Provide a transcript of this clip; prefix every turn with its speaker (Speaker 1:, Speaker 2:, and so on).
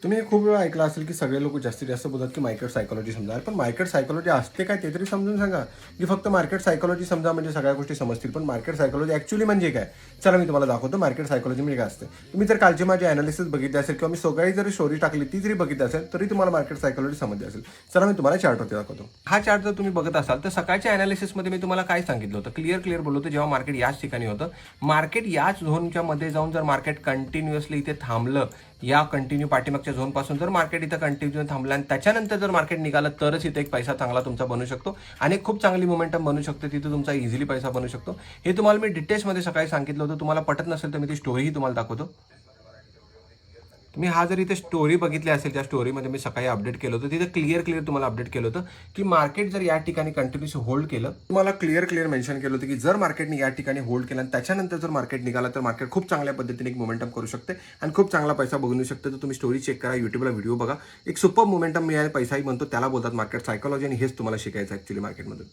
Speaker 1: तुम्ही हे खूप वेळा ऐकलं असेल की सगळे लोक जास्तीत जास्त बोलतात की मार्केट सायकोलॉजी समजा. पण मार्केट सायकोलॉजी असते काय ते तरी समजून सांगा. की फक्त मार्केट सायकोलॉजी समजा म्हणजे सगळ्या गोष्टी समजतील. पण मार्केट सायकोलॉजी ॲक्च्युअली म्हणजे काय? चला मी तुम्हाला दाखवतो मार्केट सायकोलॉजी म्हणजे काय असते. तुम्ही जर कालचे माझे अनालिसिस बघितले असेल किंवा मी सगळी जरी स्टोरी टाकली ती जरी बघितली असेल तरी तुम्हाला मार्केट सायकोलॉजी समजली असेल. चला मी तुम्हाला चार्टवरती दाखवतो. हा चार्ट जर तुम्ही बघत असाल तर सकाळच्या अनालिसिसमध्ये मी तुम्हाला काय सांगितलं होतं, क्लिअर बोललो होतं. जेव्हा मार्केट याच ठिकाणी होतं, मार्केट याच झोनच्या मध्ये जाऊन जर मार्केट कंटिन्युअसली इथे थांबलं, या कंटिन्यू पाठीमागच्या झोन पासून जर मार्केट इथं कंटिन्यू थांबलं आणि त्याच्यानंतर जर मार्केट निघालं तरच इथे एक पैसा चांगला तुमचा बनू शकतो आणि खूप चांगली मोमेंटम बनू शकते. तिथे तुमचा इझिली पैसा बनू शकतो. हे तुम्हाला मी डिटेल्समध्ये सकाळी सांगितलं होतं. तुम्हाला पटत नसेल तर मी ती स्टोरीही तुम्हाला दाखवतो. तुम्ही हा जर इथे स्टोरी बघितली असेल, त्या स्टोरीमध्ये मी सकाळी अपडेट केलं होतं. तिथे क्लिअर तुम्हाला अपडेट केलं होतं की मार्केट जर या ठिकाणी कंटिन्यूस होल्ड केलं, तुम्हाला क्लिअर मेन्शन केलं होतं की जर मार्केटने या ठिकाणी होल्ड केलं आणि त्याच्यानंतर जर मार्केट निघाला तर मार्केट खूप चांगल्या पद्धतीने एक मोमेंटम करू शकते आणि खूप चांगला पैसा बघू शकते. तर तुम्ही स्टोरी चेक करा, युट्यूबला व्हिडिओ बघा. एक सुपर मोमेंटम मिळाले, पैसाही बनतो, त्याला बोलतात मार्केट सायकोलॉजी आणि हेच तुम्हाला शिकायचं ॲक्च्युअली मार्केटमध्ये.